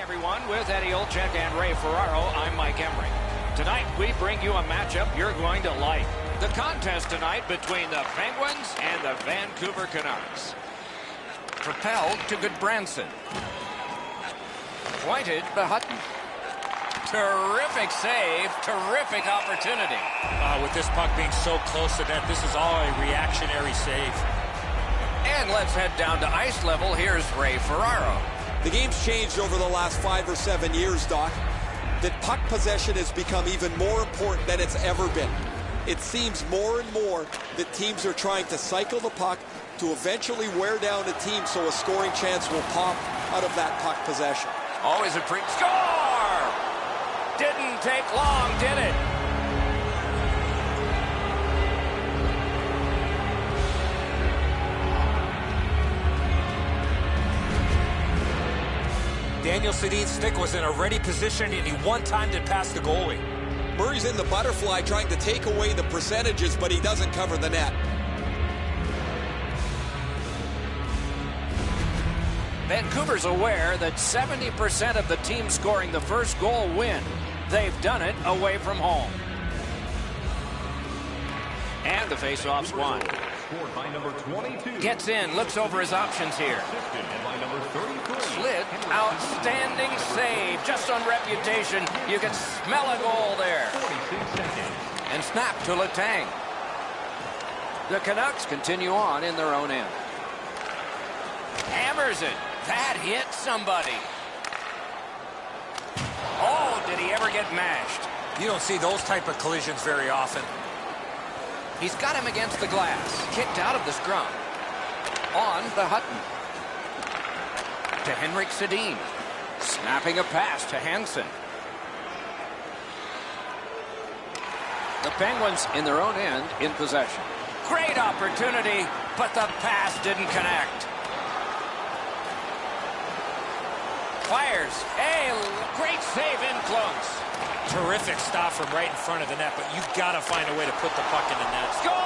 everyone, with Eddie Olczyk and Ray Ferraro, I'm Mike Emery. Tonight, we bring you a matchup you're going to like. The contest tonight between the Penguins and the Vancouver Canucks. Propelled to Goodbranson. Pointed to Hutton. Terrific save, terrific opportunity. With this puck being so close to net, this is all a reactionary save. And let's head down to ice level. Here's Ray Ferraro. The game's changed over the last 5 or 7 years, Doc. That puck possession has become even more important than it's ever been. It seems more and more that teams are trying to cycle the puck to eventually wear down a team so a scoring chance will pop out of that puck possession. Always a score! Didn't take long, did it? Daniel Sedin's stick was in a ready position, and he one-timed it past the goalie. Murray's in the butterfly trying to take away the percentages, but he doesn't cover the net. Vancouver's aware that 70% of the team scoring the first goal win. They've done it away from home. And the faceoff's won. By number 22. Gets in, looks over his options here. By number 33. Slid, outstanding save. Just on reputation, you can smell a goal there. 46 seconds. And snap to Letang. The Canucks continue on in their own end. Hammers it. That hit somebody. Oh, did he ever get mashed? You don't see those type of collisions very often. He's got him against the glass. Kicked out of the scrum. On the Hutton. To Henrik Sedin. Snapping a pass to Hansen. The Penguins in their own end in possession. Great opportunity, but the pass didn't connect. Fires. Hey, great save in close. Terrific stop from right in front of the net, but you've got to find a way to put the puck in the net. Score!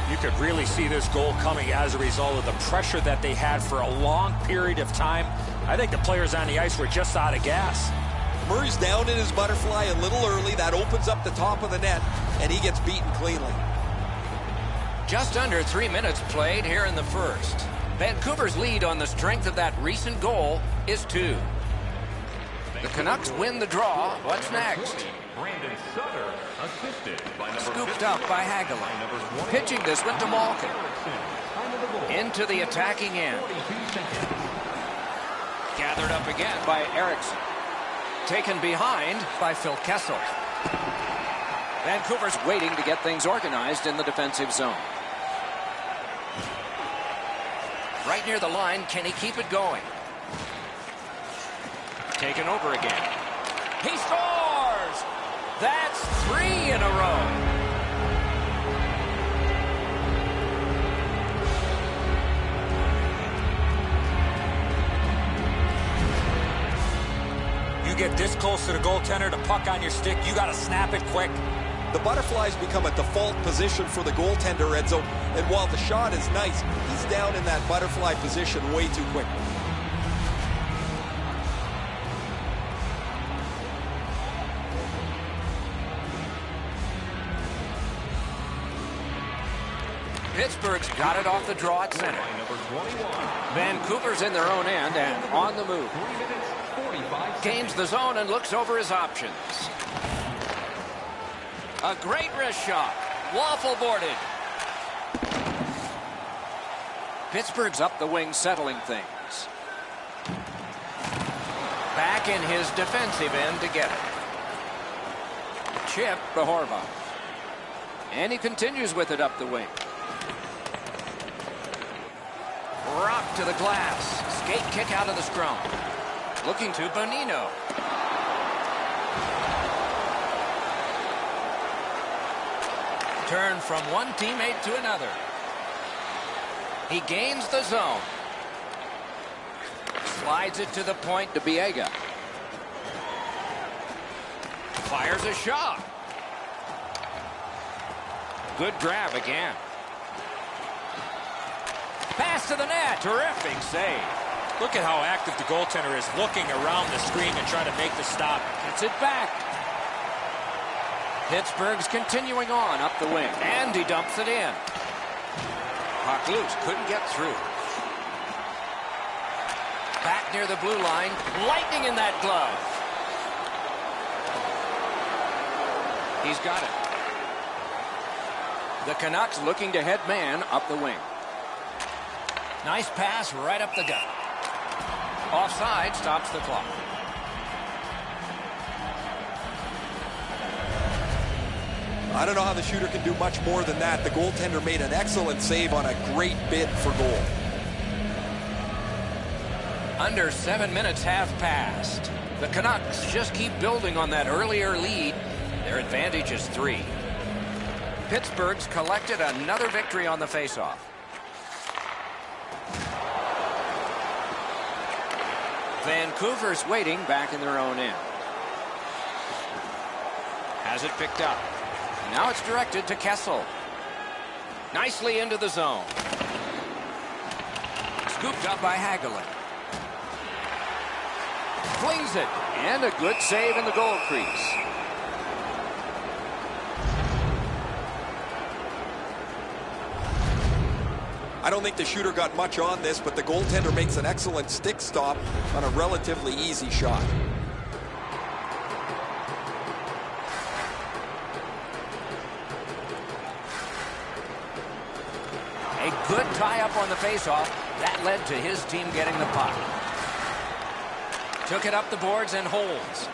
You could really see this goal coming as a result of the pressure that they had for a long period of time. I think the players on the ice were just out of gas. Murray's down in his butterfly a little early. That opens up the top of the net, and he gets beaten cleanly. Just under 3 minutes played here in the first. Vancouver's lead on the strength of that recent goal is 2. The Canucks win the draw. What's next? Brandon Sutter, assisted by number Scooped up by Hagelin. Pitching this one to Malkin. Into the attacking end. Gathered up again by Eriksson. Taken behind by Phil Kessel. Vancouver's waiting to get things organized in the defensive zone. Right near the line, can he keep it going? Taken over again. He scores! That's 3 in a row. Get this close to the goaltender, the puck on your stick, you got to snap it quick. The butterfly's become a default position for the goaltender, Edzo, and while the shot is nice, he's down in that butterfly position way too quick. Pittsburgh's got it off the draw at center. Vancouver's in their own end and on the move. Gains the zone and looks over his options. A great wrist shot. Waffle boarded. Pittsburgh's up the wing settling things. Back in his defensive end to get it. Chip to Horvath. And he continues with it up the wing. Rock to the glass. Skate kick out of the scrum. Looking to Bonino. Turn from one teammate to another. He gains the zone. Slides it to the point to Biega. Fires a shot. Good grab again. Pass to the net. Terrific save. Look at how active the goaltender is, looking around the screen and trying to make the stop. Gets it back. Pittsburgh's continuing on up the wing. And he dumps it in. Puck loose. Couldn't get through. Back near the blue line. Lightning in that glove. He's got it. The Canucks looking to head man up the wing. Nice pass right up the gut. Offside stops the clock. I don't know how the shooter can do much more than that. The goaltender made an excellent save on a great bid for goal. Under 7 minutes have passed. The Canucks just keep building on that earlier lead. Their advantage is 3. Pittsburgh's collected another victory on the faceoff. Vancouver's waiting back in their own end. Has it picked up. Now it's directed to Kessel. Nicely into the zone. Scooped up by Hagelin. Flings it. And a good save in the goal crease. I don't think the shooter got much on this, but the goaltender makes an excellent stick stop on a relatively easy shot. A good tie-up on the faceoff. That led to his team getting the puck. Took it up the boards and holds.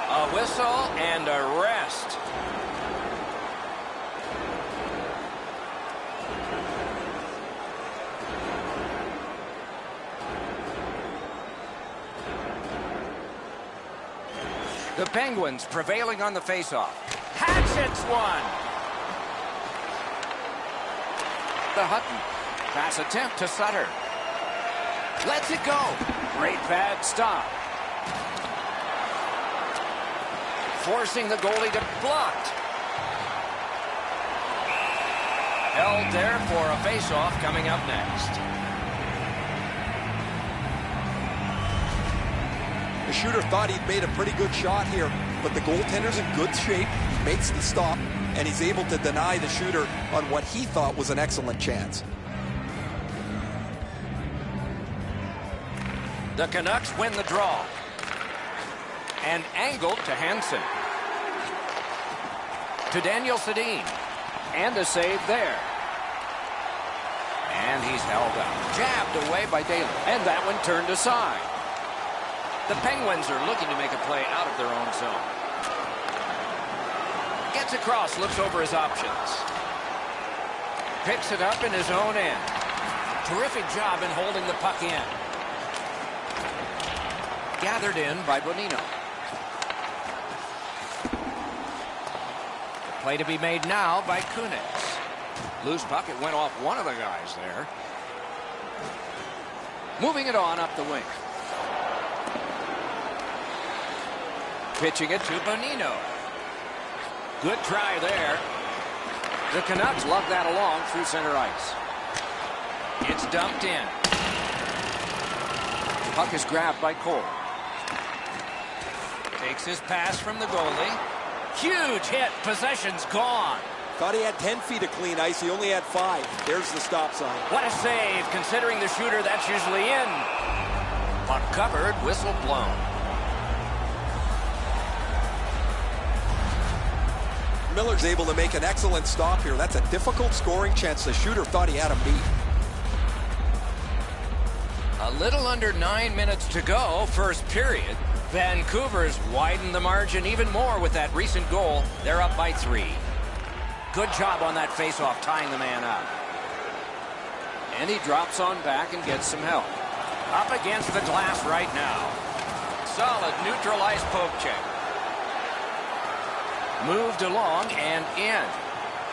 A whistle and a rest. The Penguins prevailing on the faceoff. Hatchets one. The Hutton. Pass attempt to Sutter. Lets it go. Great pad stop. Forcing the goalie to blocked. Held there for a faceoff coming up next. The shooter thought he'd made a pretty good shot here, but the goaltender's in good shape. He makes the stop, and he's able to deny the shooter on what he thought was an excellent chance. The Canucks win the draw. And angled to Hansen. To Daniel Sedin. And a save there. And he's held up. Jabbed away by Daly. And that one turned aside. The Penguins are looking to make a play out of their own zone. Gets across, looks over his options. Picks it up in his own end. Terrific job in holding the puck in. Gathered in by Bonino. Play to be made now by Kunitz. Loose puck, it went off one of the guys there. Moving it on up the wing. Pitching it to Bonino. Good try there. The Canucks lug that along through center ice. It's dumped in. Puck is grabbed by Cole. Takes his pass from the goalie. Huge hit. Possession's gone. Thought he had 10 feet of clean ice. He only had 5. There's the stop sign. What a save, considering the shooter that's usually in. Puck covered, whistle blown. Miller's able to make an excellent stop here. That's a difficult scoring chance. The shooter thought he had him beat. A little under 9 minutes to go, first period. Vancouver's widened the margin even more with that recent goal. They're up by 3. Good job on that faceoff, tying the man up. And he drops on back and gets some help. Up against the glass right now. Solid neutralized poke check. Moved along and in.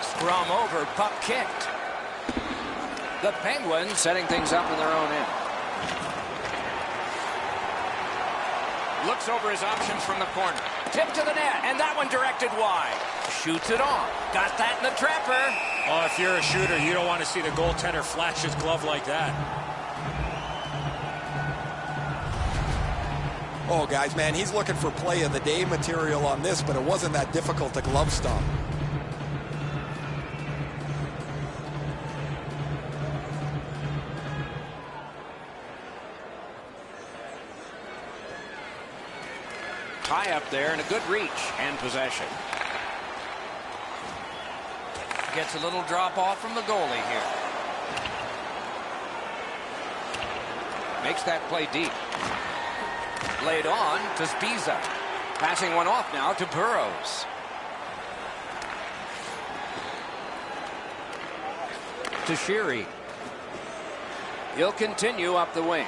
Scrum over, puck kicked. The Penguins setting things up in their own end. Looks over his options from the corner. Tip to the net, and that one directed wide. Shoots it off. Got that in the trapper. Oh, if you're a shooter, you don't want to see the goaltender flash his glove like that. Oh, guys, man, he's looking for play of the day material on this, but it wasn't that difficult to glove stop. Tie up there and a good reach and possession. Gets a little drop off from the goalie here. Makes that play deep. Laid on to Spiza. Passing one off now to Burrows. To Sheary. He'll continue up the wing.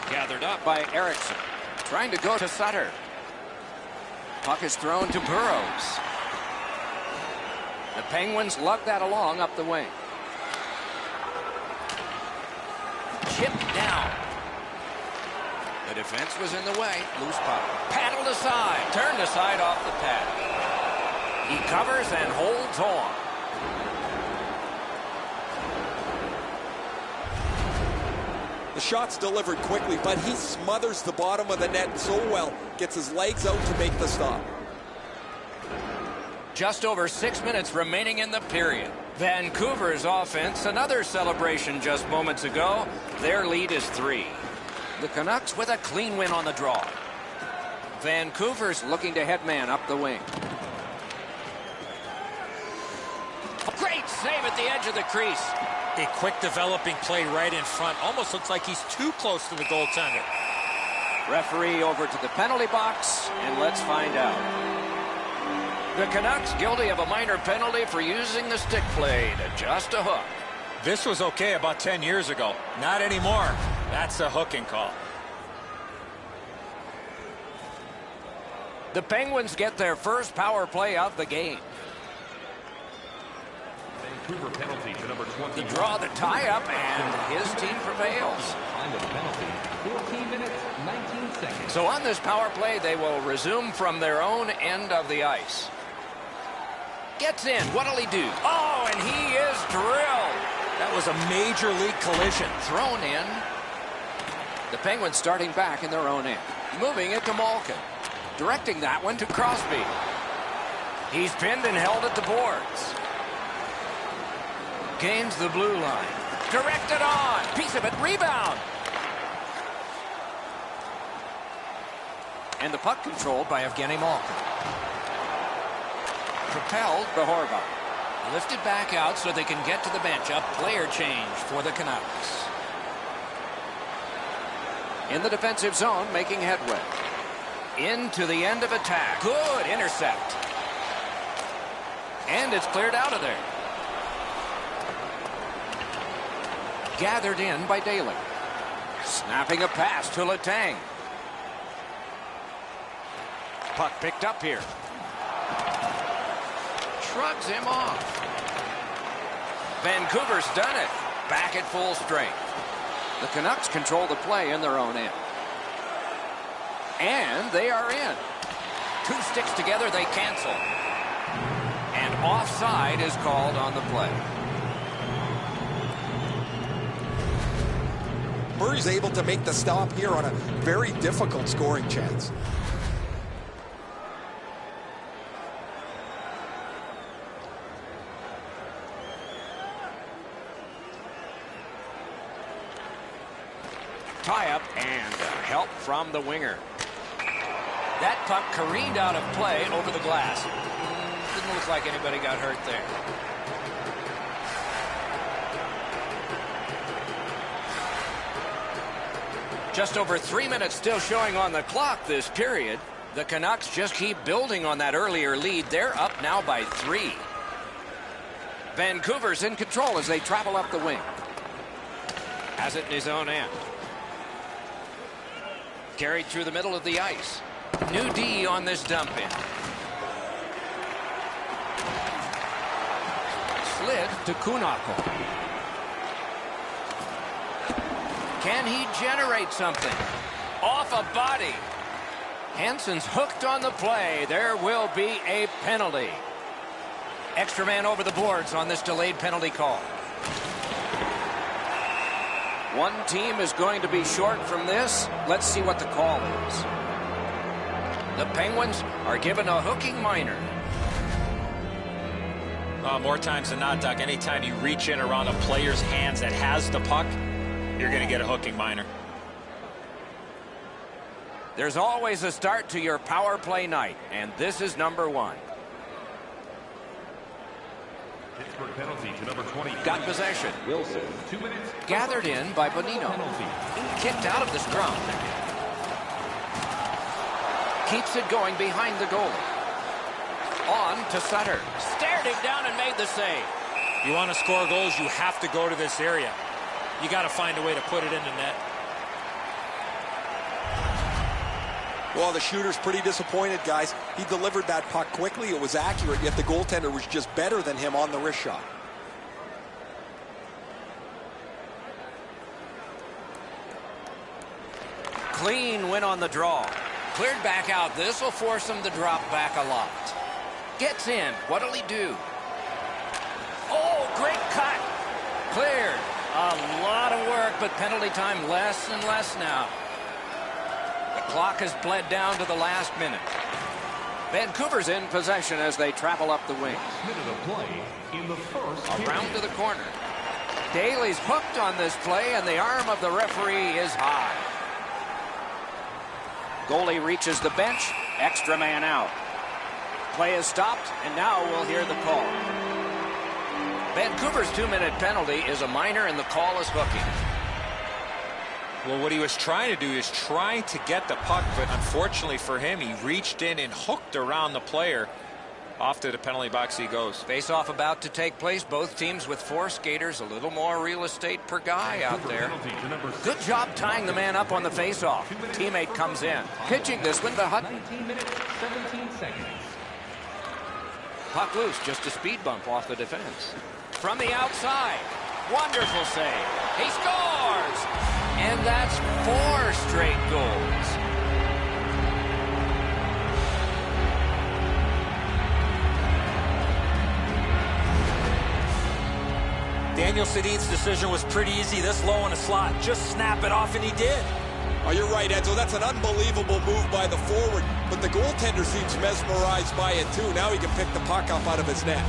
Gathered up by Erickson. Trying to go to Sutter. Puck is thrown to Burrows. The Penguins lug that along up the wing. Chipped down. The defense was in the way. Loose puck. Paddled aside. Turned aside off the pad. He covers and holds on. The shot's delivered quickly, but he smothers the bottom of the net so well. Gets his legs out to make the stop. Just over 6 minutes remaining in the period. Vancouver's offense, another celebration just moments ago. Their lead is 3. The Canucks with a clean win on the draw. Vancouver's looking to head man up the wing. Great save at the edge of the crease. A quick developing play right in front. Almost looks like he's too close to the goaltender. Referee over to the penalty box, and let's find out. The Canucks guilty of a minor penalty for using the stick play to just a hook. This was okay about 10 years ago. Not anymore. That's a hooking call. The Penguins get their first power play of the game. Vancouver penalty to number 21. The draw, the tie-up, and his team prevails. Time of the penalty, 14 minutes, 19 seconds. So on this power play, they will resume from their own end of the ice. Gets in. What'll he do? Oh, and he is drilled. That was a major league collision. Thrown in. The Penguins starting back in their own end. Moving it to Malkin. Directing that one to Crosby. He's pinned and held at the boards. Gains the blue line. Directed on. Piece of it. Rebound. And the puck controlled by Evgeny Malkin. Propelled to Horvat. Lifted back out so they can get to the bench. A player change for the Canucks. In the defensive zone, making headway. Into the end of attack. Good intercept. And it's cleared out of there. Gathered in by Daly. Snapping a pass to Letang. Puck picked up here. Shrugs him off. Vancouver's done it. Back at full strength. The Canucks control the play in their own end. And they are in. 2 sticks together, they cancel. And offside is called on the play. Murray's able to make the stop here on a very difficult scoring chance. Tie-up and help from the winger. That puck careened out of play over the glass. Didn't look like anybody got hurt there. Just over 3 minutes still showing on the clock this period. The Canucks just keep building on that earlier lead. They're up now by 3. Vancouver's in control as they travel up the wing. Has it in his own end. Carried through the middle of the ice. New D on this dump in. Slid to Kunako. Can he generate something? off a body. Hansen's hooked on the play. There will be a penalty. Extra man over the boards on this delayed penalty call. One team is going to be short from this. Let's see what the call is. The Penguins are given a hooking minor. More times than not, Doc, anytime you reach in around a player's hands that has the puck, you're going to get a hooking minor. There's always a start to your power play night, and this is number 1. Pittsburgh penalty to number 20. Got possession. Wilson, 2 minutes. Gathered in by Bonino. Kicked out of the scrum. Keeps it going behind the goalie. On to Sutter. Stared him down and made the save. You want to score goals, you have to go to this area. You got to find a way to put it in the net. Well, the shooter's pretty disappointed, guys. He delivered that puck quickly. It was accurate, yet the goaltender was just better than him on the wrist shot. Clean win on the draw. Cleared back out. This will force him to drop back a lot. Gets in. What'll he do? Oh, great cut. Cleared. A lot of work, but penalty time less and less now. The clock has bled down to the last minute. Vancouver's in possession as they travel up the wing. Minute of play in the first. Around to the corner. Daly's hooked on this play, and the arm of the referee is high. Goalie reaches the bench. Extra man out. Play is stopped, and now we'll hear the call. Vancouver's 2-minute penalty is a minor, and the call is hooking. Well, what he was trying to do is trying to get the puck, but unfortunately for him, he reached in and hooked around the player. Off to the penalty box he goes. Face-off about to take place. Both teams with 4 skaters, a little more real estate per guy out there. Good job tying the man up on the face-off. Teammate comes in. Pitching this one to Hutton. 19 minutes, 17 seconds. Puck loose, just a speed bump off the defense. From the outside. Wonderful save. He scores! And that's 4 straight goals. Daniel Sedin's decision was pretty easy. This low in a slot, just snap it off, and he did. Oh, you're right, Enzo. That's an unbelievable move by the forward, but the goaltender seems mesmerized by it, too. Now he can pick the puck up out of his net.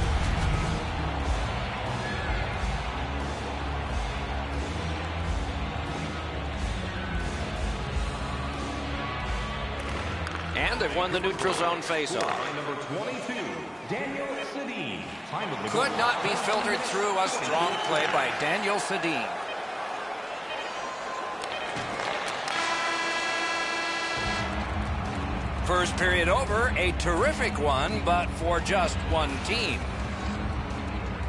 And they've won the neutral zone faceoff. Number 22, Daniel Sedin. Could not be filtered through. A strong play by Daniel Sedin. First period over, a terrific one, but for just one team.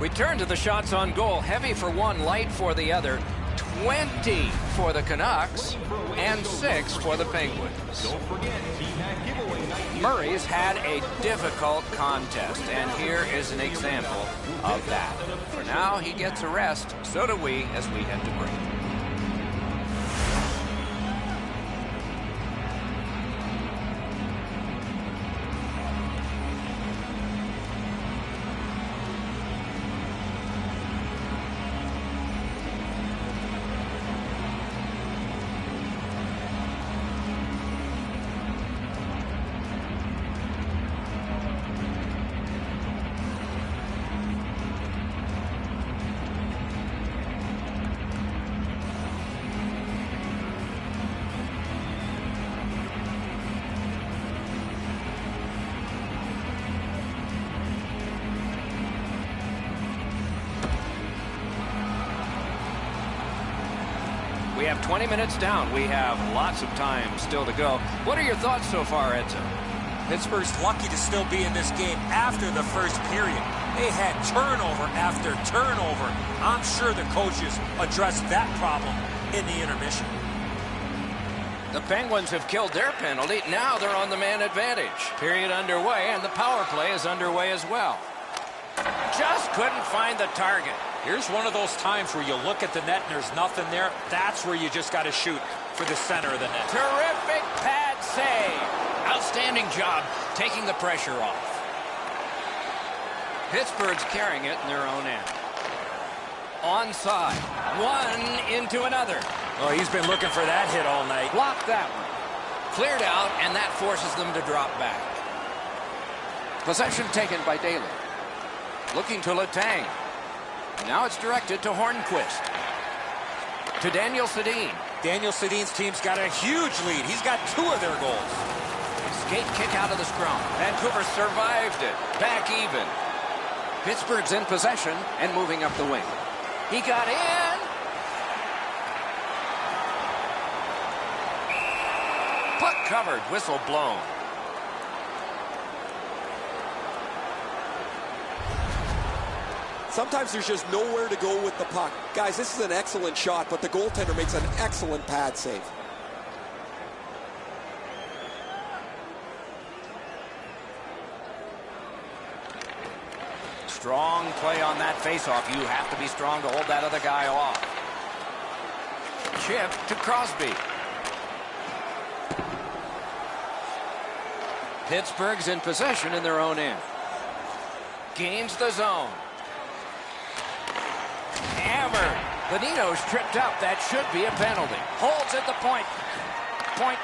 We turn to the shots on goal. Heavy for one, light for the other. 20 for the Canucks and 6 for the Penguins. Murray's had a difficult contest, and here is an example of that. For now, he gets a rest. So do we as we head to break. We have 20 minutes down. We have lots of time still to go. What are your thoughts so far, Edzo? Pittsburgh's lucky to still be in this game after the first period. They had turnover after turnover. I'm sure the coaches addressed that problem in the intermission. The Penguins have killed their penalty. Now they're on the man advantage. Period underway, and the power play is underway as well. Just couldn't find the target. Here's one of those times where you look at the net and there's nothing there. That's where you just got to shoot. for the center of the net. Terrific pad save. Outstanding job taking the pressure off. Pittsburgh's carrying it in their own end. Onside. One into another. Oh, he's been looking for that hit all night. Blocked that one. Cleared out, and that forces them to drop back. Possession taken by Daly. Looking to Letang. Now it's directed to Hornquist. To Daniel Sedin. Daniel Sedin's team's got a huge lead. He's got 2 of their goals. Skate kick out of the scrum. Vancouver survived it. Back even. Pittsburgh's in possession and moving up the wing. He got in. Puck covered. Whistle blown. Sometimes there's just nowhere to go with the puck. Guys, this is an excellent shot, but the goaltender makes an excellent pad save. Strong play on that faceoff. You have to be strong to hold that other guy off. Chip to Crosby. Pittsburgh's in possession in their own end. Gains the zone. Hammer. Bonino's tripped up. That should be a penalty. Holds at the point. Point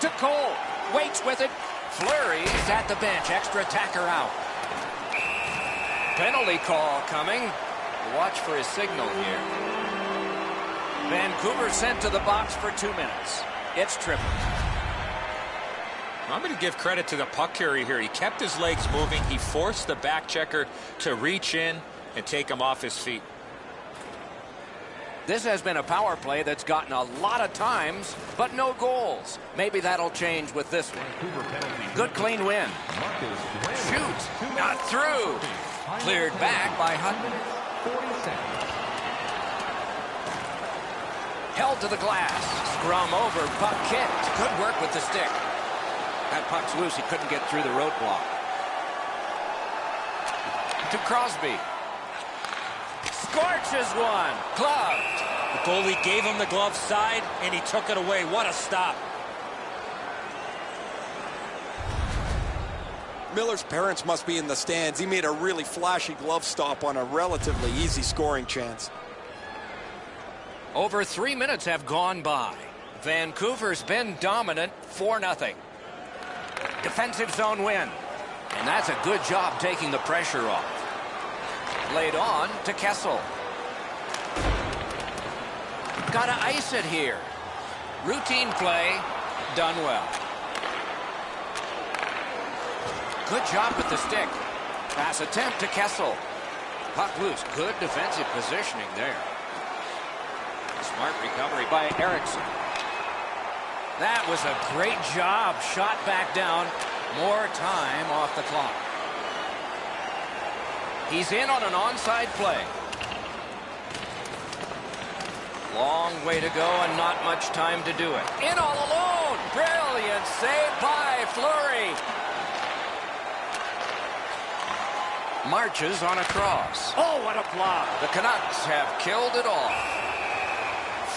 to Cole. Waits with it. Fleury's at the bench. Extra attacker out. Penalty call coming. Watch for his signal here. Vancouver sent to the box for 2 minutes. It's tripped. I'm going to give credit to the puck carrier here. He kept his legs moving. He forced the back checker to reach in and take him off his feet. This has been a power play that's gotten a lot of times, but no goals. Maybe that'll change with this one. Good clean win. Shoots. Not through. Cleared back by Hutton. 40 seconds. Held to the glass. Scrum over. Puck kicked. Good work with the stick. That puck's loose. He couldn't get through the roadblock. To Crosby. Scorches one. Gloved. The goalie gave him the glove side, and he took it away. What a stop. Miller's parents must be in the stands. He made a really flashy glove stop on a relatively easy scoring chance. Over 3 minutes have gone by. Vancouver's been dominant 4-0. Defensive zone win. And that's a good job taking the pressure off. Laid on to Kessel. Got to ice it here. Routine play. Done well. Good job with the stick. Pass attempt to Kessel. Puck loose. Good defensive positioning there. Smart recovery by Eriksson. That was a great job. Shot back down. More time off the clock. He's in on an onside play. Long way to go and not much time to do it. In all alone. Brilliant save by Fleury. Marches on a cross. Oh, what a block. The Canucks have killed it off.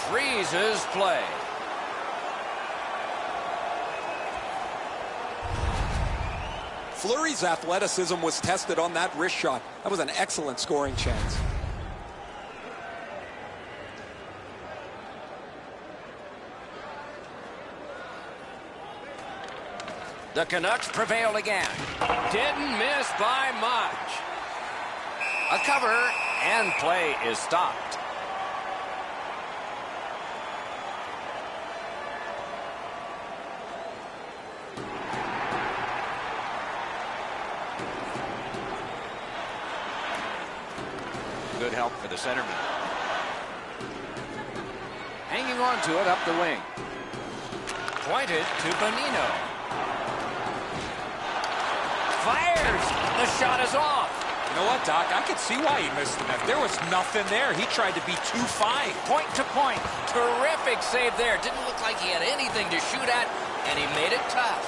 Freezes play. Fleury's athleticism was tested on that wrist shot. That was an excellent scoring chance. The Canucks prevail again. Didn't miss by much. A cover, and play is stopped. Good help for the centerman. Hanging on to it up the wing. Pointed to Bonino. Fires. The shot is off. You know what, Doc? I could see why he missed the net. There was nothing there. He tried to be too fine. Point to point. Terrific save there. Didn't look like he had anything to shoot at, and he made it tough.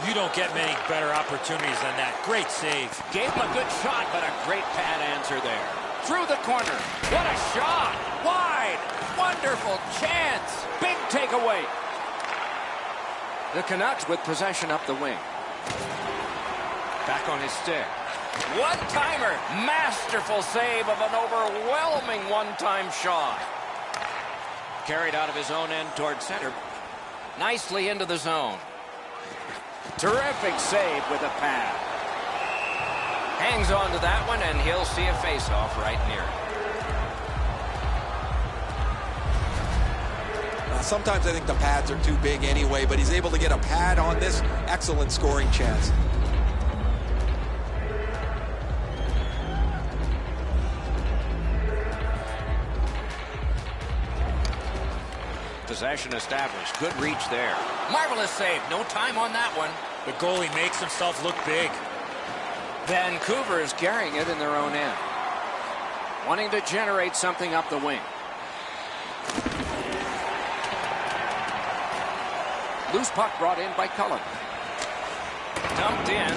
You don't get many better opportunities than that. Great save. Gave him a good shot, but a great pad answer there. through the corner. What a shot! Wide! Wonderful chance! Big takeaway. The Canucks with possession up the wing. Back on his stick. One-timer. Masterful save of an overwhelming one-time shot. Carried out of his own end toward center. Nicely into the zone. Terrific save with a pad. Hangs on to that one, and he'll see a face-off right near it. Sometimes I think the pads are too big anyway, but he's able to get a pad on this. Excellent scoring chance. Possession established. Good reach there. Marvelous save. No time on that one. The goalie makes himself look big. Vancouver is carrying it in their own end. Wanting to generate something up the wing. Loose puck brought in by Cullen. Dumped in.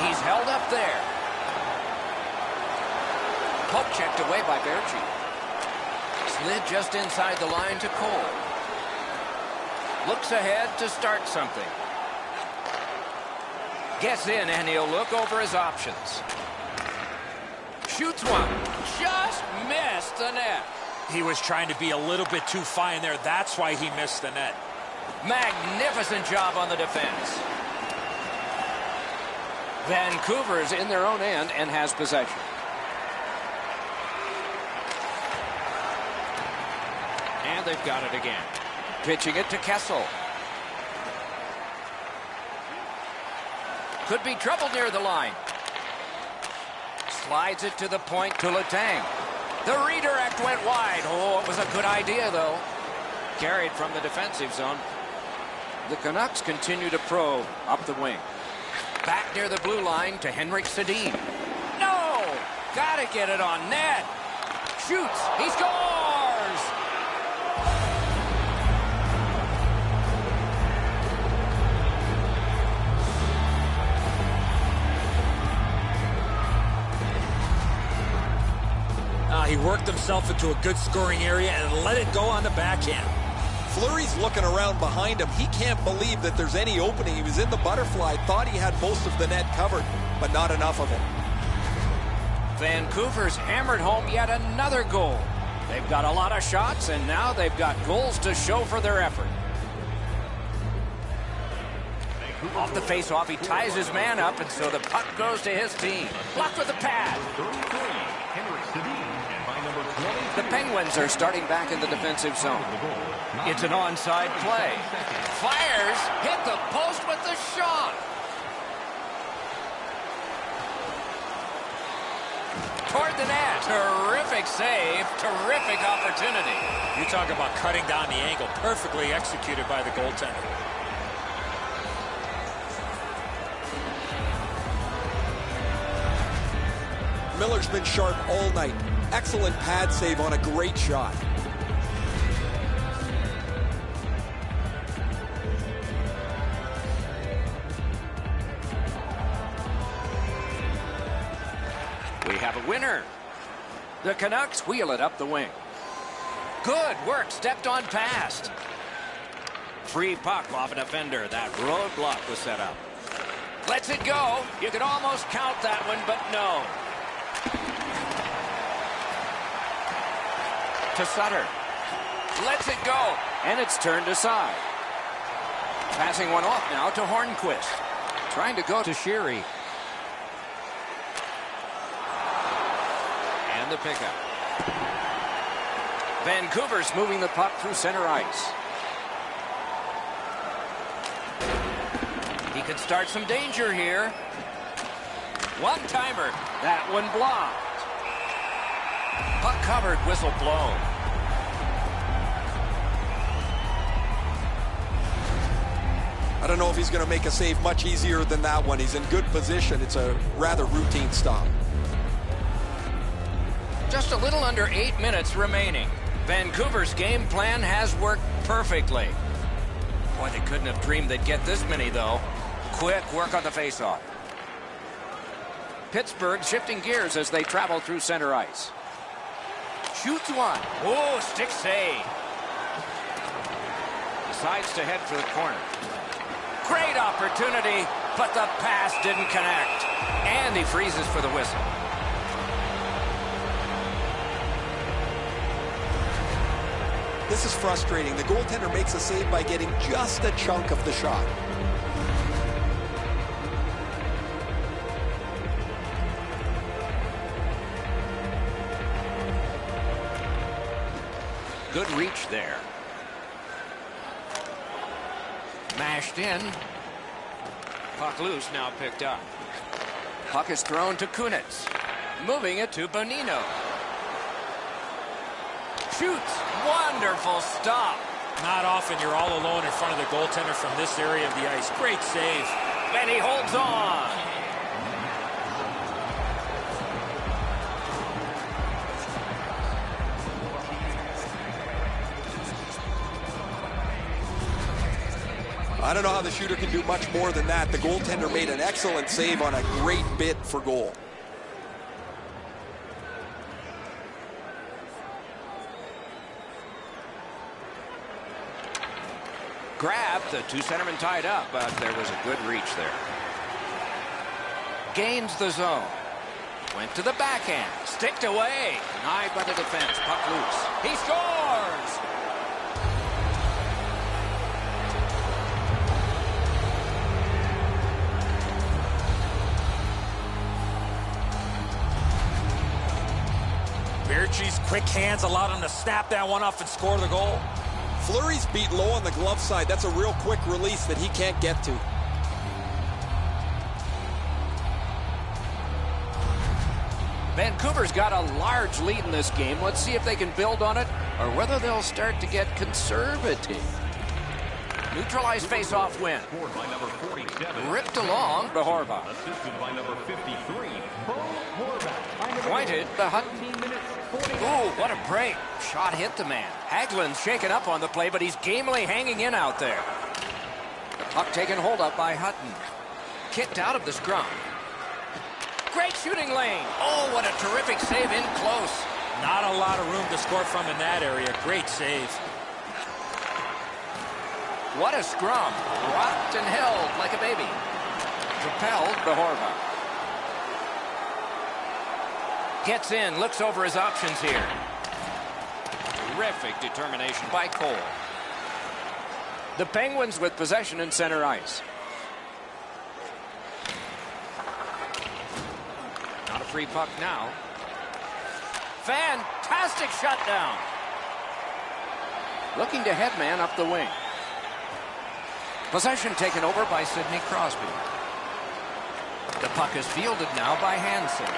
He's held up there. Poke checked away by Berchi. Slid just inside the line to Cole. Looks ahead to start something. Gets in, and he'll look over his options. Shoots one. Just missed the net. He was trying to be a little bit too fine there. That's why he missed the net. Magnificent job on the defense. Vancouver's in their own end and has possession. And they've got it again. Pitching it to Kessel. Could be trouble near the line. Slides it to the point to Letang. The redirect went wide. Oh, it was a good idea, though. Carried from the defensive zone. The Canucks continue to probe up the wing. Back near the blue line to Henrik Sedin. No! Gotta get it on net. Shoots. He scores! He worked himself into a good scoring area and let it go on the backhand. Fleury's looking around behind him. He can't believe that there's any opening. He was in the butterfly, thought he had most of the net covered, but not enough of it. Vancouver's hammered home yet another goal. They've got a lot of shots, and now they've got goals to show for their effort. Off the face-off, he ties his man up, and so the puck goes to his team. Blocked with a pad. The Penguins are starting back in the defensive zone. It's an onside play. Fires, hit the post with the shot. Toward the net. Terrific save, terrific opportunity. You talk about cutting down the angle. Perfectly executed by the goaltender. Miller's been sharp all night. Excellent pad save on a great shot. We have a winner. The Canucks wheel it up the wing. Good work, stepped on past. Free puck off a defender. That roadblock was set up. Lets it go. You could almost count that one, but no. To Sutter. Lets it go. And it's turned aside. Passing one off now to Hornquist. Trying to go to Sheary. And the pickup. Vancouver's moving the puck through center ice. He could start some danger here. One-timer. That one blocked. Puck covered, whistle blown. I don't know if he's going to make a save much easier than that one. He's in good position. It's a rather routine stop. Just a little under 8 minutes remaining. Vancouver's game plan has worked perfectly. Boy, they couldn't have dreamed they'd get this many, though. Quick work on the faceoff. Pittsburgh shifting gears as they travel through center ice. Shoots one. Oh, stick save. Decides to head for the corner. Great opportunity, but the pass didn't connect. And he freezes for the whistle. This is frustrating. The goaltender makes a save by getting just a chunk of the shot. Good reach there. Mashed in. Puck loose, now picked up. Puck is thrown to Kunitz. Moving it to Bonino. Shoots. Wonderful stop. Not often you're all alone in front of the goaltender from this area of the ice. Great save. And he holds on. I don't know how the shooter can do much more than that. The goaltender made an excellent save on a great bid for goal. Grab, the two centermen tied up, but there was a good reach there. Gains the zone. Went to the backhand. Sticked away. Denied by the defense. Puck loose. He scores! Bergey's quick hands allowed him to snap that one off and score the goal. Fleury's beat low on the glove side. That's a real quick release that he can't get to. Vancouver's got a large lead in this game. Let's see if they can build on it or whether they'll start to get conservative. Neutralized face-off win. Scored by number 47. Ripped along to Horvath. Assisted by number 53. Bo Horvath. Pointed to Hutton. Ooh, what a break. Shot hit the man. Hagelin's shaken up on the play, but he's gamely hanging in out there. The puck taken hold of by Hutton. Kicked out of the scrum. Great shooting lane. Oh, what a terrific save in close. Not a lot of room to score from in that area. Great save. What a scrum. Rocked and held like a baby. Propelled to Horvath. Gets in, looks over his options here. Terrific determination by Cole. The Penguins with possession in center ice. Not a free puck now. Fantastic shutdown. Looking to headman up the wing. Possession taken over by Sidney Crosby. The puck is fielded now by Hansen.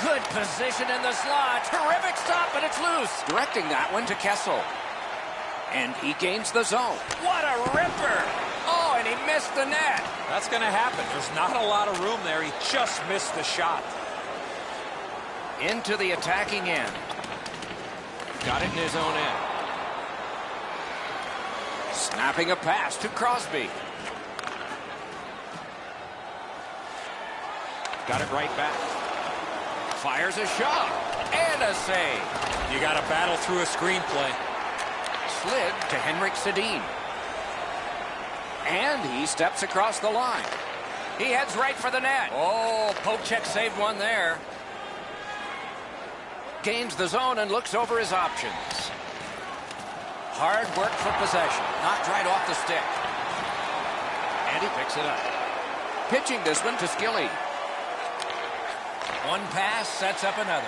Good position in the slot. Terrific stop, but it's loose. Directing that one to Kessel. And he gains the zone. What a ripper. Oh, and he missed the net. That's going to happen. There's not a lot of room there. He just missed the shot. Into the attacking end. Got it in his own end. Snapping a pass to Crosby. Got it right back. Fires a shot. And a save. You got to battle through a screenplay. Slid to Henrik Sedin. And he steps across the line. He heads right for the net. Oh, poke check saved one there. Gains the zone and looks over his options. Hard work for possession. Knocked right off the stick. And he picks it up. Pitching this one to Skilly. One pass sets up another.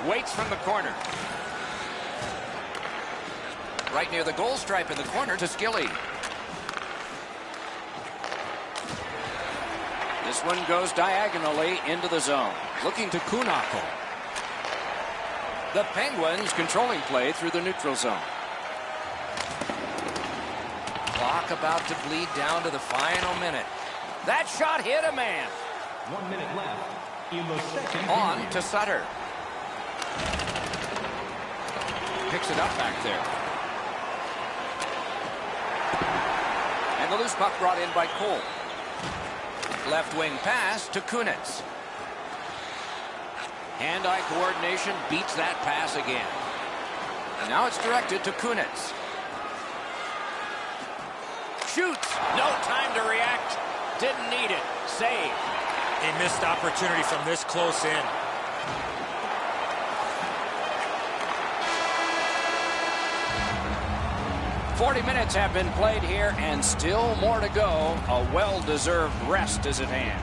Waits from the corner. Right near the goal stripe in the corner to Skilly. This one goes diagonally into the zone. Looking to Kunako. The Penguins controlling play through the neutral zone. Clock about to bleed down to the final minute. That shot hit a man. 1 minute left in the second On period. to Sutter. Picks it up back there. And the loose puck brought in by Cole. Left wing pass to Kunitz. Hand-eye coordination beats that pass again. And now it's directed to Kunitz. Shoots. No time to react. Didn't need it. Save. A missed opportunity from this close in. "40 minutes have been played here and still more to go. A well-deserved rest is at hand.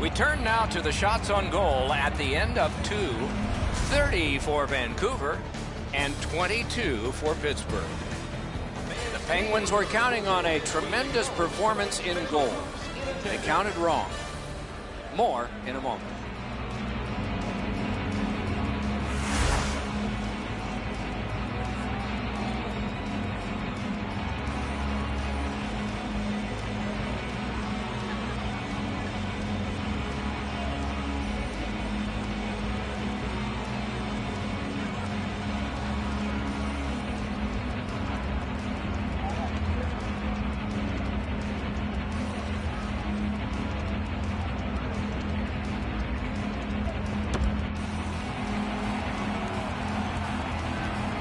We turn now to the shots on goal at the end of 2. 30 for Vancouver and 22 for Pittsburgh. The Penguins were counting on a tremendous performance in goal. They counted wrong. More in a moment.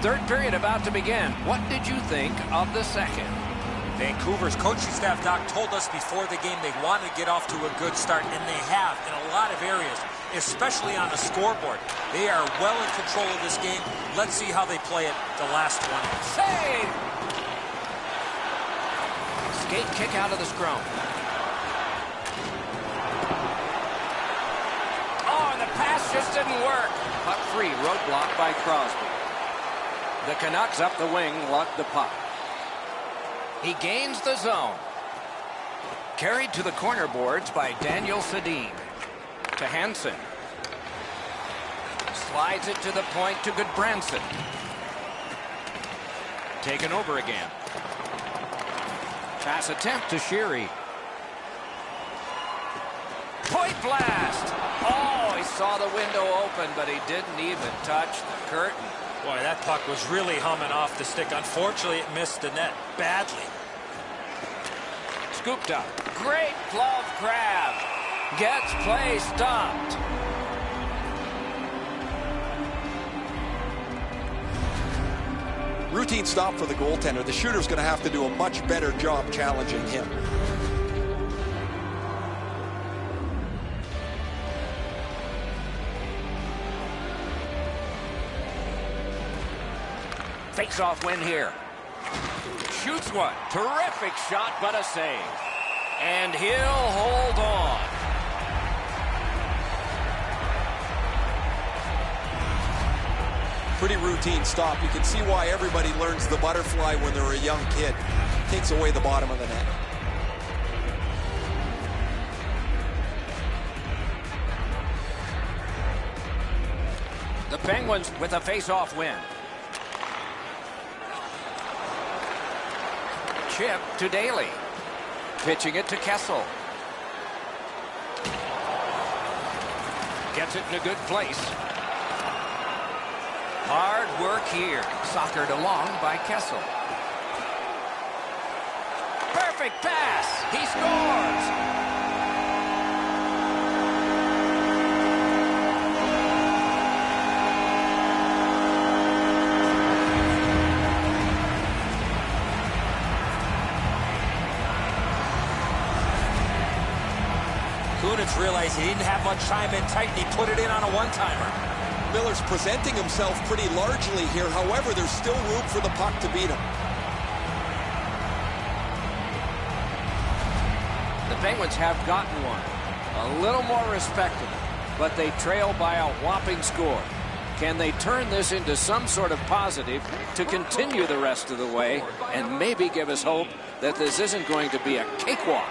Third period about to begin. What did you think of the second? Vancouver's coaching staff, Doc, told us before the game they wanted to get off to a good start, and they have in a lot of areas, especially on the scoreboard. They are well in control of this game. Let's see how they play it the last 20. Save! Skate kick out of the scrum. Oh, and the pass just didn't work. Puck free, roadblock by Crosby. The Canucks up the wing luck the puck. He gains the zone. Carried to the corner boards by Daniel Sedin. To Hansen. Slides it to the point to Goodbranson. Taken over again. Pass attempt to Sheary. Point blast! Oh, he saw the window open, but he didn't even touch the curtain. Boy, that puck was really humming off the stick. Unfortunately, it missed the net badly. Scooped up. Great glove grab. Gets play stopped. Routine stop for the goaltender. The shooter's going to have to do a much better job challenging him. Face-off win here. Shoots one. Terrific shot, but a save. And he'll hold on. Pretty routine stop. You can see why everybody learns the butterfly when they're a young kid. Takes away the bottom of the net. The Penguins with a face-off win. Chip to Daly. Pitching it to Kessel. Gets it in a good place. Hard work here. Soccered along by Kessel. Perfect pass. He scores. Kunitz realized he didn't have much time in tight, and he put it in on a one-timer. Miller's presenting himself pretty largely here. However, there's still room for the puck to beat him. The Penguins have gotten one. A little more respectable, but they trail by a whopping score. Can they turn this into some sort of positive to continue the rest of the way and maybe give us hope that this isn't going to be a cakewalk?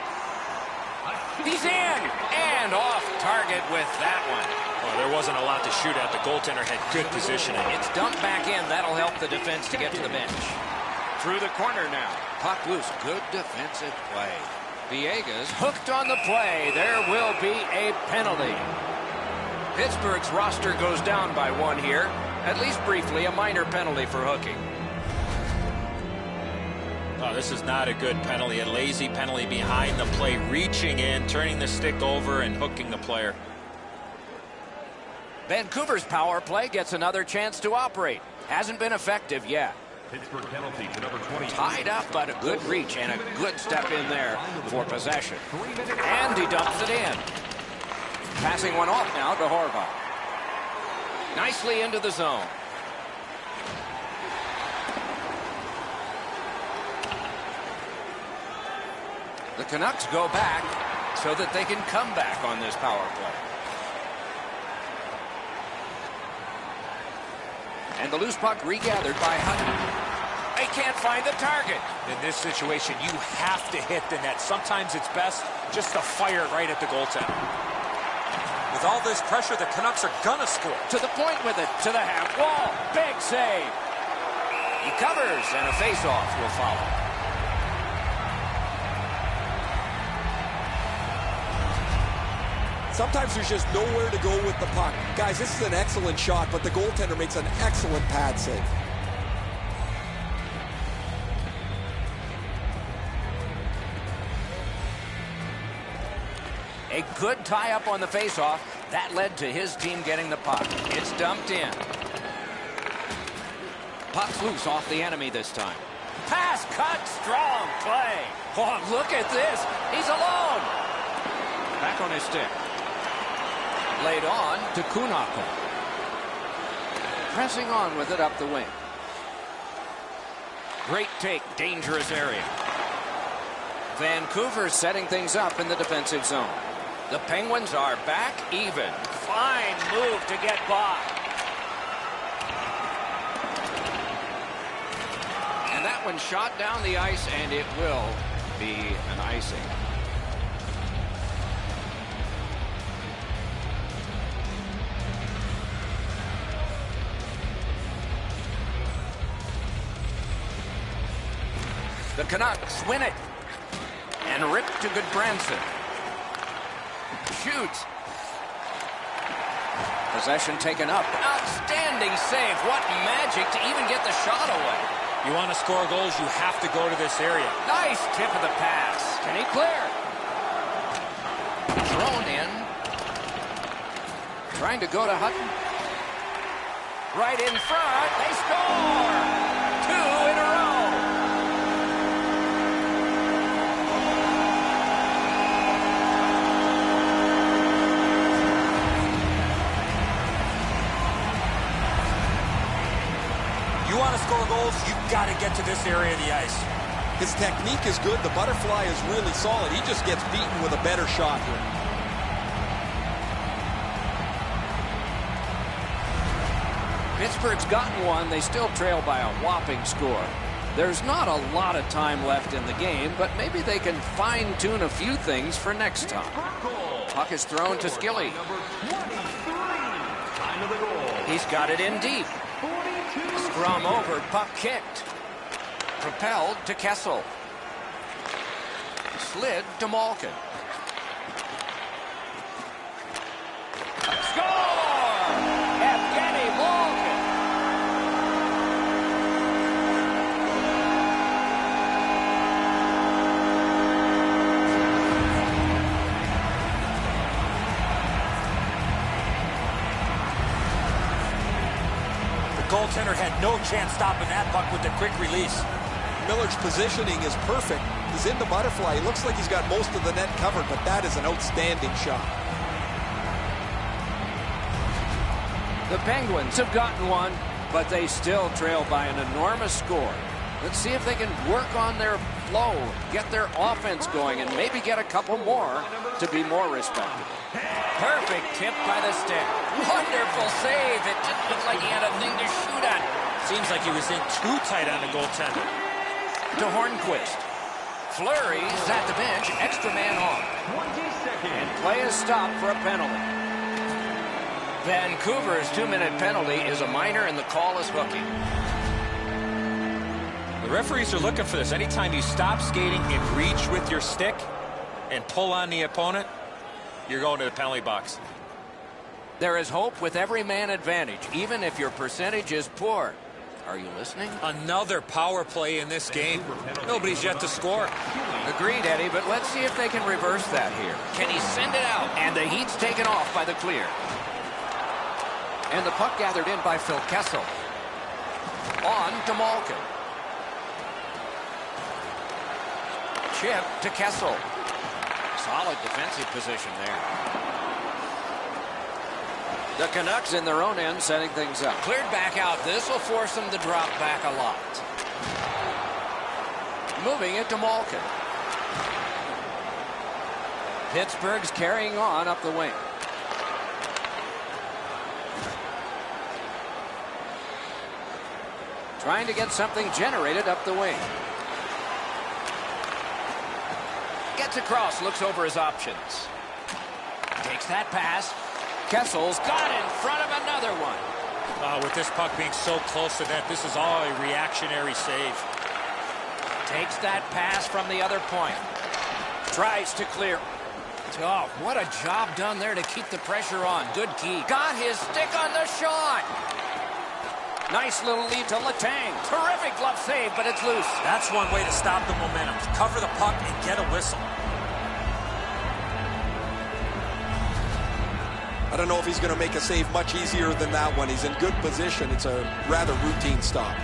He's in and off target with that one. Well, there wasn't a lot to shoot at. The goaltender had good positioning. It's dumped back in. That'll help the defense to get to the bench. Through the corner now. Puck loose. Good defensive play. Villegas hooked on the play. There will be a penalty. Pittsburgh's roster goes down by one here. At least briefly, a minor penalty for hooking. Oh, this is not a good penalty. A lazy penalty behind the play, reaching in, turning the stick over, and hooking the player. Vancouver's power play gets another chance to operate. Hasn't been effective yet. Pittsburgh penalty to number 20. Tied up, but a good reach and a good step in there for possession. And he dumps it in. Passing one off now to Horvath. Nicely into the zone. The Canucks go back so that they can come back on this power play. And the loose puck regathered by Hutton. They can't find the target. In this situation, you have to hit the net. Sometimes it's best just to fire it right at the goaltender. With all this pressure, the Canucks are gonna score. To the point with it, to the half wall. Big save. He covers, and a face-off will follow. Sometimes there's just nowhere to go with the puck. Guys, this is an excellent shot, but the goaltender makes an excellent pad save. A good tie-up on the face-off. That led to his team getting the puck. It's dumped in. Puck's loose off the enemy this time. Pass cut, strong play. Oh, look at this. He's alone. Back on his stick. Laid on to Kunako. Pressing on with it up the wing. Great take, dangerous area. Vancouver setting things up in the defensive zone. The Penguins are back even. Fine move to get by. And that one shot down the ice, and it will be an icing. The Canucks win it. And rip to Goodbranson. Shoots. Possession taken up. Outstanding save. What magic to even get the shot away. You want to score goals, you have to go to this area. Nice tip of the pass. Can he clear? Thrown in. Trying to go to Hutton. Right in front. They score. 2 in a row. You want to score goals, you've got to get to this area of the ice. His technique is good. The butterfly is really solid. He just gets beaten with a better shot here. Pittsburgh's gotten one. They still trail by a whopping score. There's not a lot of time left in the game, but maybe they can fine-tune a few things for next time. Puck is thrown to Skilly. He's got it in deep. Scrum over, puck kicked. Propelled to Kessel. Slid to Malkin. Score! Evgeny Malkin. The goaltender had no chance stopping that puck with the quick release. Miller's positioning is perfect. He's in the butterfly. He looks like he's got most of the net covered, but that is an outstanding shot. The Penguins have gotten one, but they still trail by an enormous score. Let's see if they can work on their flow, get their offense going, and maybe get a couple more to be more respectable. Perfect tip by the stick. Wonderful save. It just looked like he had a thing to shoot at. Seems like he was in too tight on the goaltender. To Hornquist. Fleury's at the bench, extra man on. 20 seconds. And play is stopped for a penalty. Vancouver's 2-minute penalty is a minor and the call is hooking. The referees are looking for this. Anytime you stop skating and reach with your stick and pull on the opponent, you're going to the penalty box. There is hope with every man advantage, even if your percentage is poor. Are you listening? Another power play in this game. Nobody's yet to score. Agreed, Eddie, but let's see if they can reverse that here. Can he send it out? And the heat's taken off by the clear. And the puck gathered in by Phil Kessel. On to Malkin. Chip to Kessel. Solid defensive position there. The Canucks in their own end setting things up. Cleared back out. This will force them to drop back a lot. Moving it to Malkin. Pittsburgh's carrying on up the wing. Trying to get something generated up the wing. Gets across, looks over his options. Takes that pass. Kessel's got in front of another one. With this puck being so close to that, this is all a reactionary save. Takes that pass from the other point. Tries to clear. Oh, what a job done there to keep the pressure on. Good key. Got his stick on the shot. Nice little lead to Letang. Terrific glove save, but it's loose. That's one way to stop the momentum. Cover the puck and get a whistle. I don't know if he's going to make a save much easier than that one. He's in good position. It's a rather routine stop.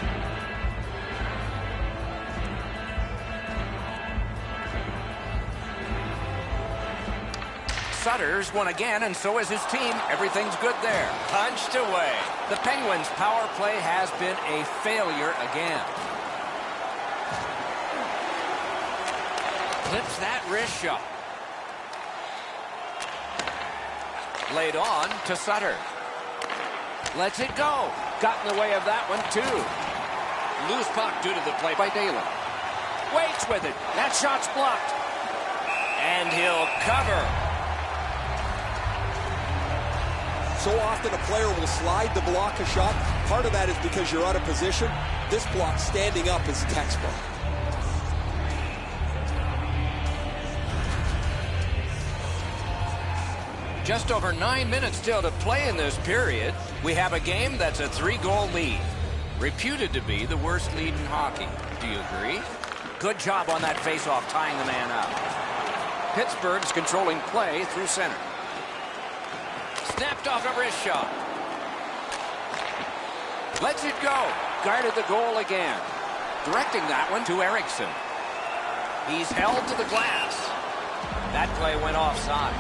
Sutter's won again, and so is his team. Everything's good there. Punched away. The Penguins' power play has been a failure again. Clips that wrist shot. Laid on to Sutter. Lets it go. Got in the way of that one, too. Loose puck due to the play by Dalen. Waits with it. That shot's blocked. And he'll cover. So often a player will slide to block a shot. Part of that is because you're out of position. This block standing up is textbook. Just over 9 minutes still to play in this period. We have a game that's a 3-goal lead. Reputed to be the worst lead in hockey. Do you agree? Good job on that faceoff, tying the man up. Pittsburgh's controlling play through center. Snapped off a wrist shot. Lets it go. Guarded the goal again. Directing that one to Eriksson. He's held to the glass. That play went offside.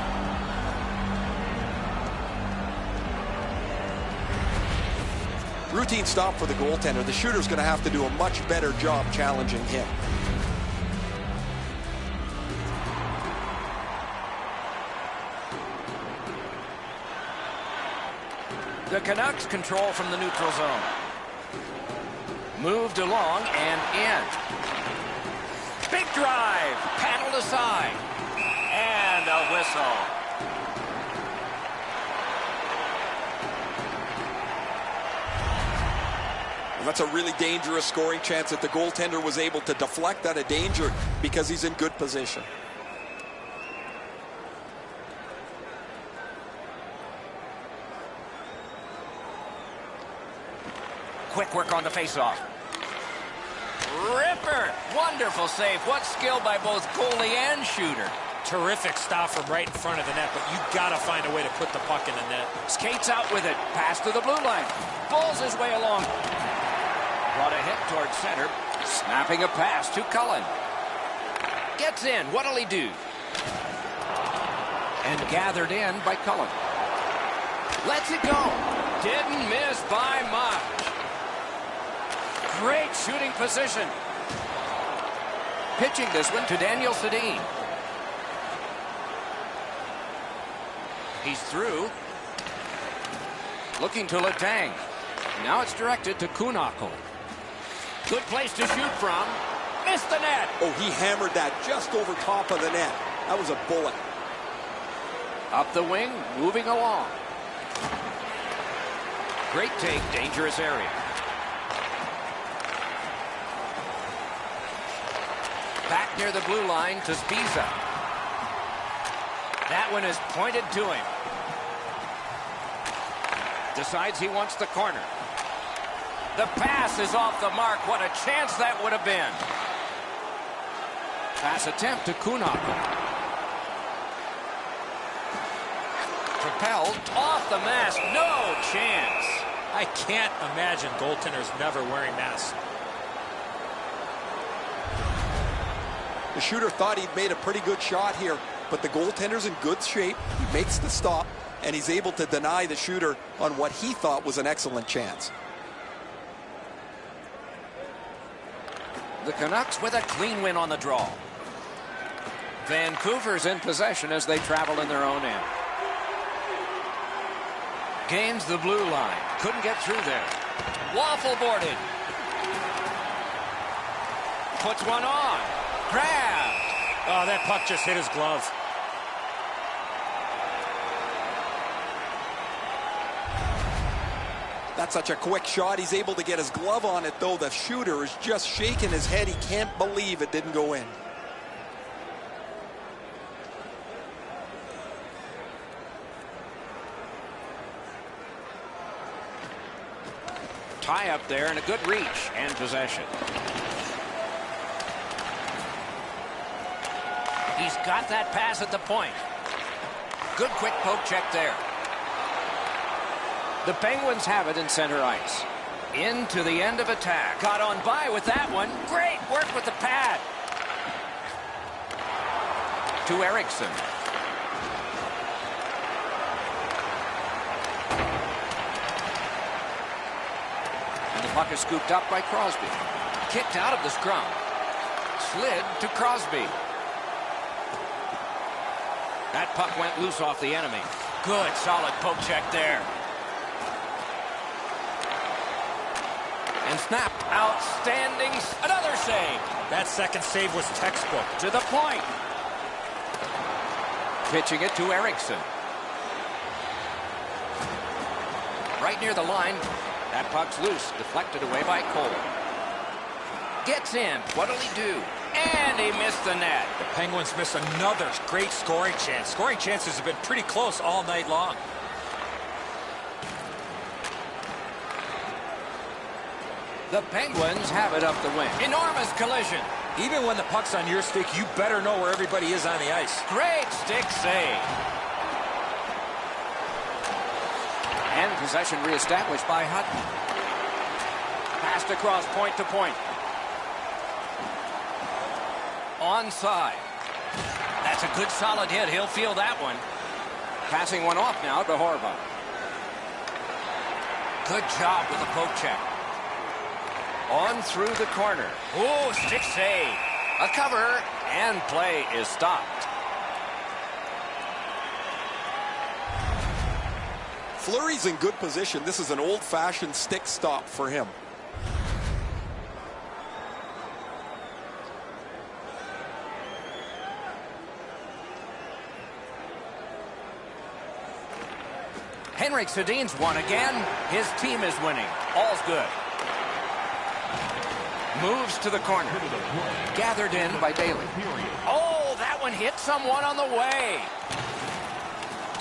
Routine stop for the goaltender. The shooter's going to have to do a much better job challenging him. The Canucks control from the neutral zone. Moved along and in. Big drive. Paddled aside. And a whistle. That's a really dangerous scoring chance that the goaltender was able to deflect out of danger because he's in good position. Quick work on the faceoff. Ripper! Wonderful save. What skill by both goalie and shooter. Terrific stop from right in front of the net, but you got to find a way to put the puck in the net. Skates out with it. Pass to the blue line. Pulls his way along. Brought a hit towards center. Snapping a pass to Cullen. Gets in. What'll he do? And gathered in by Cullen. Lets it go. Didn't miss by much. Great shooting position. Pitching this one to Daniel Sedin. He's through. Looking to Letang. Now it's directed to Kunako. Good place to shoot from. Missed the net. Oh, he hammered that just over top of the net. That was a bullet. Up the wing, moving along. Great take, dangerous area. Back near the blue line to Spiza. That one is pointed to him. Decides he wants the corner. The pass is off the mark. What a chance that would have been. Pass attempt to Kunak. Propelled off the mask. No chance. I can't imagine goaltenders never wearing masks. The shooter thought he'd made a pretty good shot here, but the goaltender's in good shape. He makes the stop, and he's able to deny the shooter on what he thought was an excellent chance. The Canucks with a clean win on the draw. Vancouver's in possession as they travel in their own end. Gains the blue line. Couldn't get through there. Waffle boarded. Puts one on. Grab. Oh, that puck just hit his glove. That's such a quick shot. He's able to get his glove on it, though. The shooter is just shaking his head. He can't believe it didn't go in. Tie up there and a good reach and possession. He's got that pass at the point. Good quick poke check there. The Penguins have it in center ice. Into the end of attack. Got on by with that one. Great work with the pad. To Eriksson. And the puck is scooped up by Crosby. Kicked out of the scrum. Slid to Crosby. That puck went loose off the enemy. Good, solid poke check there. And snapped. Outstanding. Another save. That second save was textbook. To the point. Pitching it to Eriksson. Right near the line. That puck's loose. Deflected away by Cole. Gets in. What'll he do? And he missed the net. The Penguins miss another great scoring chance. Scoring chances have been pretty close all night long. The Penguins have it up the wing. Enormous collision. Even when the puck's on your stick, you better know where everybody is on the ice. Great stick save. And possession reestablished by Hutton. Passed across point to point. Onside. That's a good solid hit. He'll feel that one. Passing one off now to Horvath. Good job with the poke check. On through the corner. Oh, stick save. A cover, and play is stopped. Fleury's in good position. This is an old-fashioned stick stop for him. Henrik Sedin's won again. His team is winning. All's good. Moves to the corner. Gathered in by Daly. Oh, that one hit someone on the way.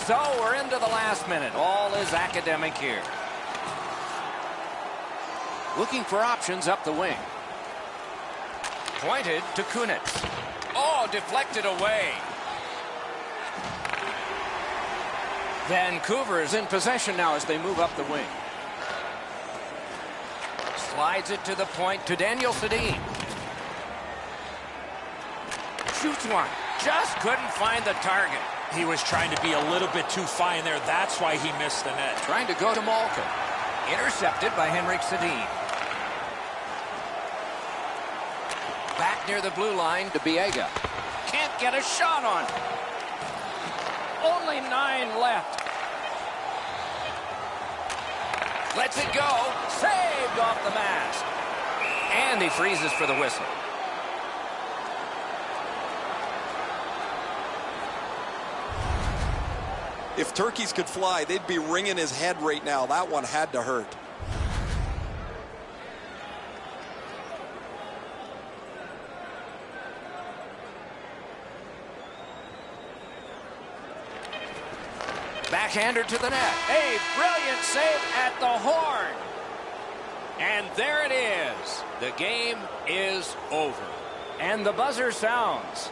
So we're into the last minute. All is academic here. Looking for options up the wing. Pointed to Kunitz. Oh, deflected away. Vancouver is in possession now as they move up the wing. Slides it to the point to Daniel Sedin. Shoots one. Just couldn't find the target. He was trying to be a little bit too fine there. That's why he missed the net. Trying to go to Malkin. Intercepted by Henrik Sedin. Back near the blue line to Biega. Can't get a shot on. Only 9 left. Lets it go. Saved off the mask. And he freezes for the whistle. If turkeys could fly, they'd be wringing his head right now. That one had to hurt. Backhander to the net. A brilliant save at the horn. And there it is. The game is over. And the buzzer sounds.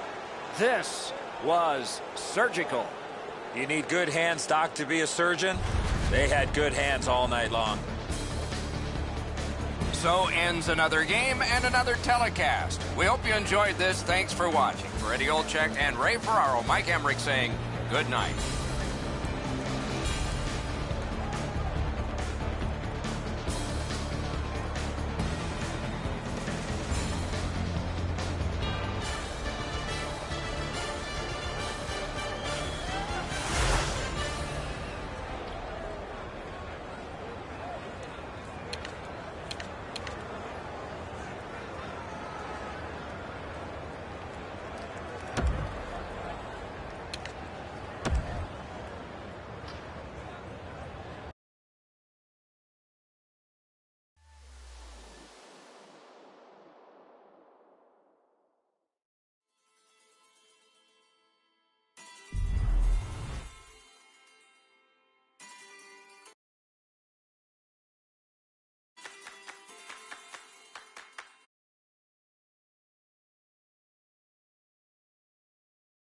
This was surgical. You need good hands, Doc, to be a surgeon? They had good hands all night long. So ends another game and another telecast. We hope you enjoyed this. Thanks for watching. For Eddie Olczyk and Ray Ferraro, Mike Emmerich saying good night.